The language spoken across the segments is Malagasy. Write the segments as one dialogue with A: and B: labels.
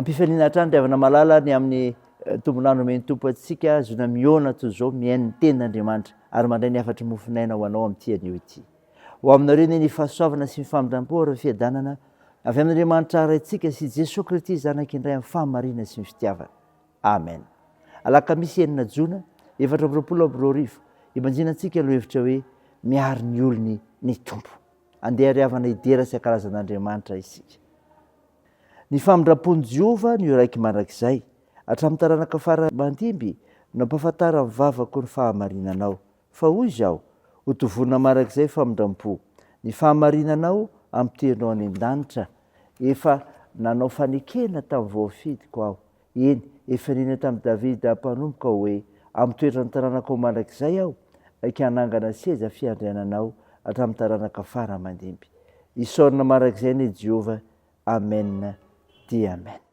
A: ampifaniana hatrany riavana malala ny amin'ny tombonandro omeny tompo atsika azona miona toy zao miain'ny tenin'Andriamanitra ary mandray ny afatry mofinaina ho anao amin'ity anio ity. Ho aminareo ny fahasoavana sy ny famindram-po ary fiadanana avy amin'Andriamanitra raintsika sy Jesosy Kristy zanaka indray amin'ny fahamarinana sy ny fitiavana. Amen. Alakamisy 9 Jona 2022 imanjinantsika aloha hevitra hoe miaro ny olony ny tompo. Andeha riavana idera sy akarazan'Andriamanitra isika. Ny famindram-pon'i Jehova ny raiky mandrakizay hatramin'ny taranaka fara mandimby nampahafantara ny vavako ny fahamarinanao. Fa hoy izaho ho tovona mandrakizay famindram-po. Ny fahamarinanao amitenao any an-danitra efa nanao fanekena tamin'ny voafidiko aho. Eny efa nina tamin'ny Davida mpanompoka hoe amin'ny toetra ny taranaka mandrakizay aho ka hanangana seza fiandriananao hatramin'ny taranaka fara mandimby. Isaorina mandrakizay ny Jehova. Amen dia amen.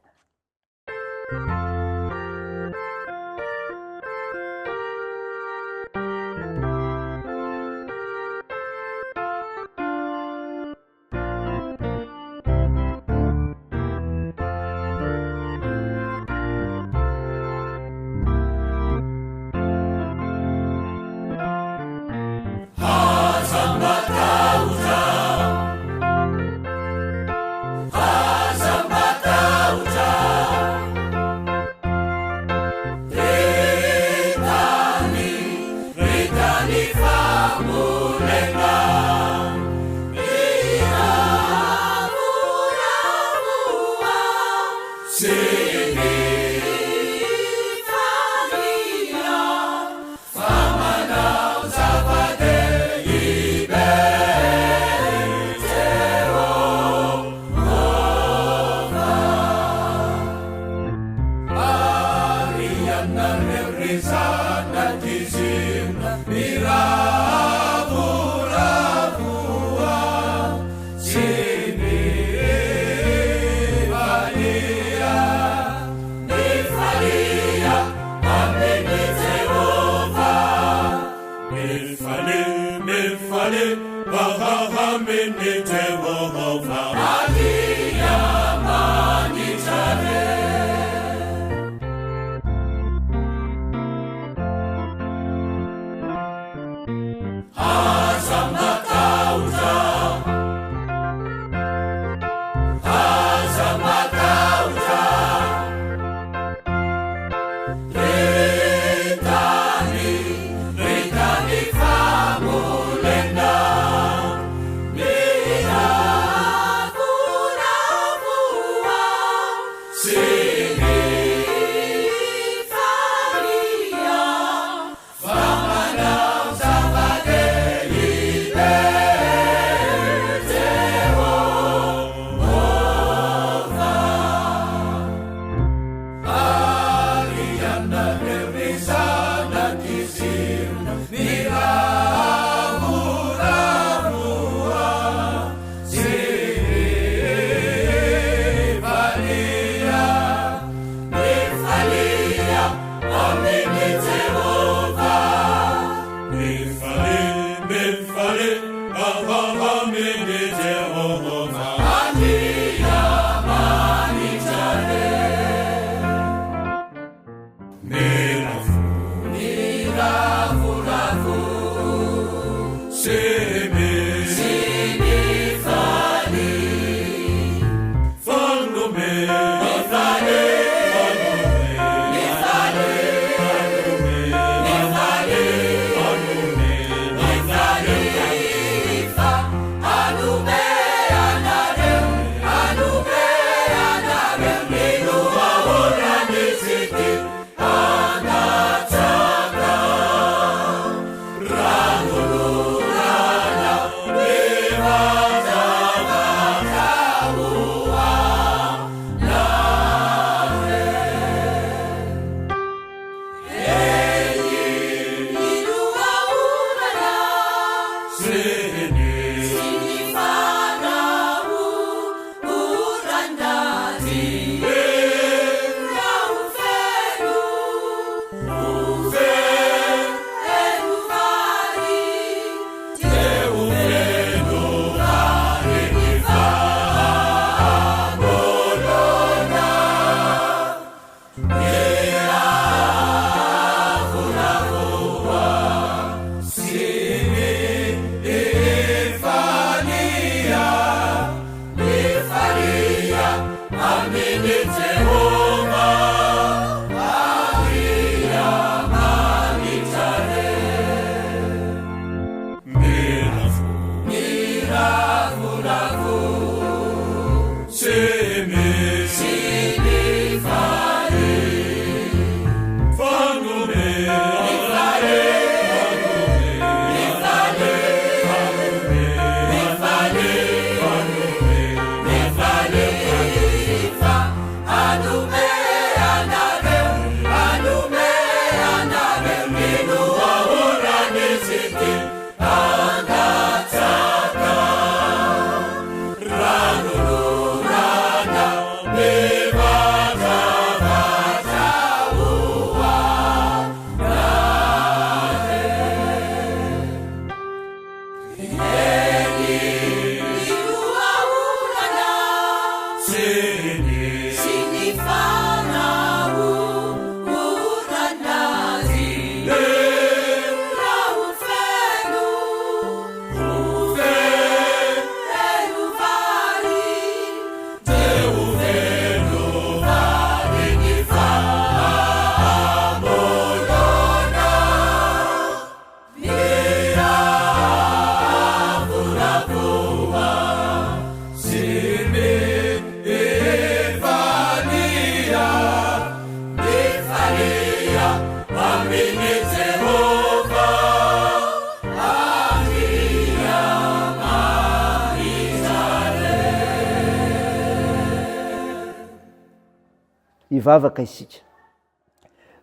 A: Ivavaka isika.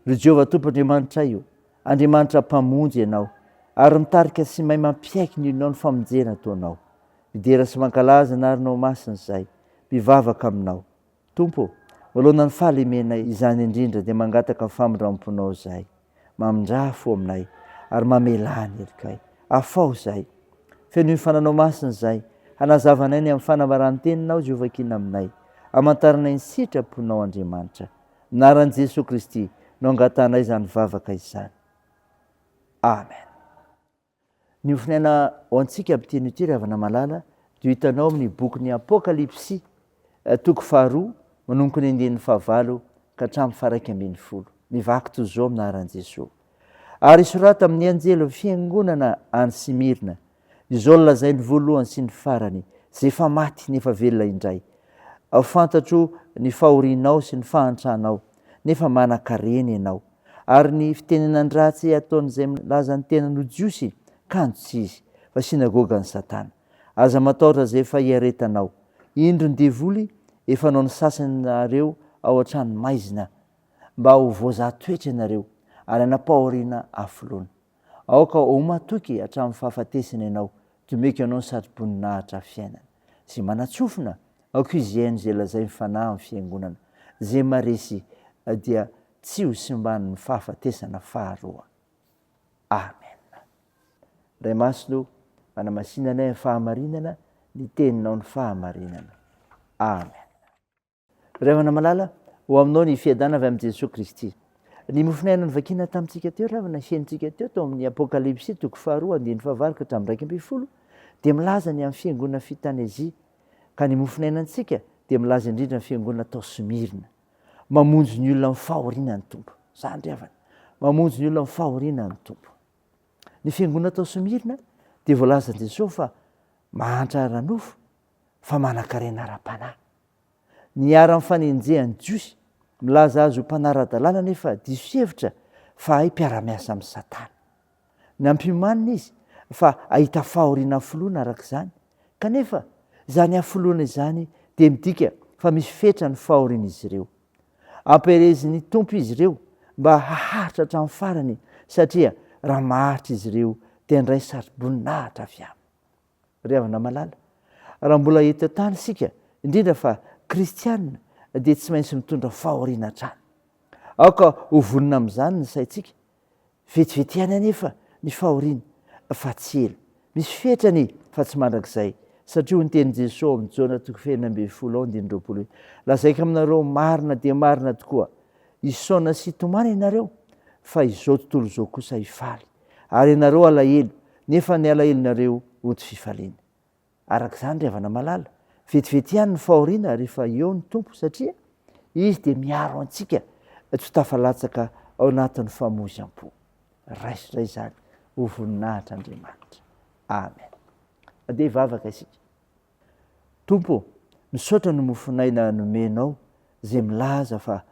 A: Ry Jehovah Tompoandriamanitra io, Andriamanitra mpamonjy ianao, ary mitarika sy mahay mampiaiky ny olonao ny famonjena ataonao. Midera sy mankalaza narinao masina izay, mivavaka aminao. Tompo, voalohana ny fahalemenay izany indrindra dia mangataka ny famondram-ponao izay. Mamindrafo aminay, ary mamelany elikay. Afao izay. Feno ny fananao masina izay, hanazavanay ny amin'ny fanavaran-teninao Jehovah kina aminay. Amantaranay ny sitraponao Andriamanitra. Naran'i Jesosy Kristy no angatanay izany vavaka izany. Amen. Ny ofinaina ho antsika amin'ny teny ity ravana malala dia hitanao amin'ny bokin'ny Apokalipsy toko 2 manomboka ny 9 ka hatramin'ny 11. Mivaky toy izao aminaran'i Jesosy. Ary sorata amin'ny anjely fiangonana any Simirna. Izao no lazainy voalohany sy ny farany, izay efa maty nefa velona indray. Ao fantatro ny fahorianao sy ny fahantranao, nefa manan-karena ianao. Ary ny fitenenan ratsy ataon'izay milaza ny tenan'o Jiosy, kanto tsy izy, fa sinagogan'ny Satana. Aza matahotra izay efa hiaretanao. Indro ny devoly efa nao ny sasany nareo ao an-trano maizina, mba ho voazahatoetra ianareo, ary anapahoriana afoloana. Aoka ho matoky hatramin'ny fahafatesana ianao, tomeko ianao ny saribon-nahitra fiainana. Zay manatsofina, aoka izy haino izay lazay mifanahy amin'ny fiangonana. Zay maresy dia tsy ho simbany ny fahafatesana faharoa. Amen. Ray masino, manamasinanay ny fahamarinana, ny teninao ny fahamarinana. Amen. Ray malala, ho aminao ny fiadana avy amin'i Jesosy Kristy. Ny mofinaina ny vakina tamintsika teo, ravana fiaintsika teo tao amin'ny Apokalipsy toko 2 andiny fahavarika hatramin'ny 2 dia milaza ny amin'ny fiangonana Fitanezia. Ka ny mofinainantsika dia milaza indrindra ny fiangonana tao Simirna. Mamonjy ny olona amin'ny fahoriana ny Tompo. Zany ravana. Mamonjy ny olona amin'ny fahoriana ny Tompo. Ny fiangonana tao Simirna dia voalazan'i Jesosy fa mahantra ranofo, fa manan-karena ara-panahy. Ny ara-ny fanenjehan'ny Jiosy milaza azy ho mpanara-dalàna nefa diso hevitra fa hay mpiara-miasa amin'ny Satana. Ny ampiomanina izy fa ahita fahoriana foloana arak'izany. Kanefa izany afoloana izany dia midika fa misy fetra ny fahoriana izy ireo. Ampirezin'ny Tompo izy ireo mba haharitra hatramin'ny farany, satria raha maharitra izy ireo dia indray saribon-nahitra avy aminy. Ry havana malala, raha mbola eto tany isika, indrindra fa kristianina, dia tsy maintsy mitondra fahoriana hatrany. Aoka ho vonona amin'izany ny saintsika. Vetivety ihany anefa ny fahoriana, fa tsy ela. Misy fetrany fa tsy mandrakizay. Satria ho ny tenin' Jesosy amin'ny Jona 4:20 lazaiko aminareo marina dia marina tokoa, isaona sy hitomana ianareo, fa izao tontolo izao kosa hifaly. Ary ianareo alahelo, nefa ny alahelonareo ho tsy fifaliana. Arak'izany ry havana malala, vetivety ihany ny fahoriana rehefa eo ny Tompo, satria izy dia miaro antsika tsy ho tafalatsaka ao anatin'ny famoizam-po. Raisindray izany ho voninahitra Andriamanitra. Amen. Dia hivavaka isika. Tompo, misaotra ny mofinaina nomenao izay milaza fa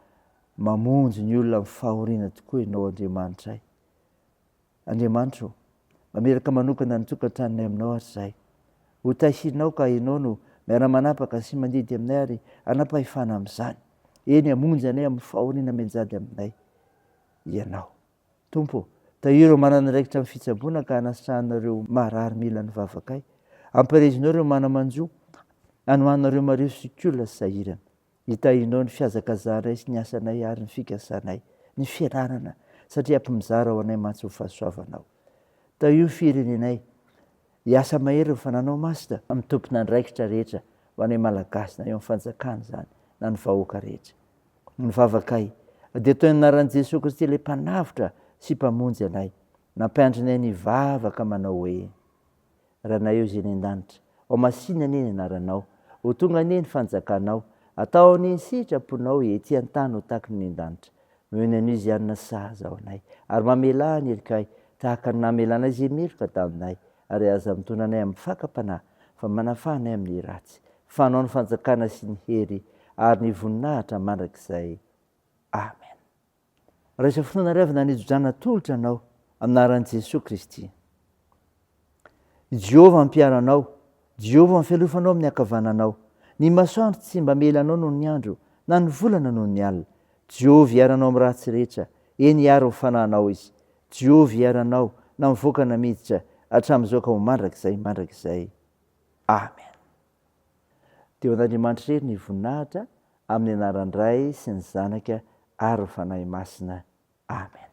A: mamonjy ny olona amin'ny fahoriana tokoa ianao Andriamanitra ay. Andriamanitra, mameraka manokana ny tokantranonay aminao hatrizay. Ho tahisinao ka ianao no miara-manapaka sy mandidy aminay ary anapahefana amin'izany. eny amonjy anay amin'ny fahoriana menjady aminay ianao. Tompo, tahiro manana raikitra amin'ny fitsaboana ka anasitrahanareo marary mila ny vavakay. Amparezinao ireo manamanjo, anohanareo mareo sikolona sy sahirana. Hitahinao ny fiazakazanay sy ny asanay ary ny fikasanay, ny fianarana, satria ampimizara ao anay mantsy ho fahasoavanao. Tahio ny firenenay, hiasa mahery fananao masina amin'ny tompona ndraikitra rehetra ho anay malagasy na eo amin'ny fanjakana zany na ny vahoaka rehetra. Ny vavakay, dia toy ny anaran'i Jesosy Kristy ilay mpanavotra sy mpamonjy anay, nampiandrinay ny vavaka manao hoe: Ranay eo izay ny an-danitra, ao masina anie ny anaranao, ho tonga anie ny fanjakanao, atao ny sitraponao ety an-tany ho tahaka ny an-danitra. Noho ny anio izy anona sahaza ao anay, ary mamelà ny erikay tahaka ny namelanay izay meloka taminay, ary aza mitondra anay amin'ny fakam-panahy fa manafahanay amin'ny ratsy. Fanao ny fanjakana sy ny hery ary ny voninahitra mandrakizay. Amen. Raisa fotoana ray avy nanijojana tolotra anao amin'ny Jesosy Kristy. Jehovah ampiaranao, Jehovah mifialofanao amin'ny ankavananao. Ny masoandro tsy mba melanao noho ny andro, na ny volana noho ny alina. Jehovah hiaranao amin'ny ratsy rehetra, eny hiaro ny fanahinao izy. Jehovah hiaranao na mivoaka na miditra, hatramin'izao ka ho mandrakizay. Amen. Teo an'Andriamanitra irery ny voninahitra, amin'ny anaran'ny Ray sy ny Zanaka ary ny Fanahy Masina. Amen.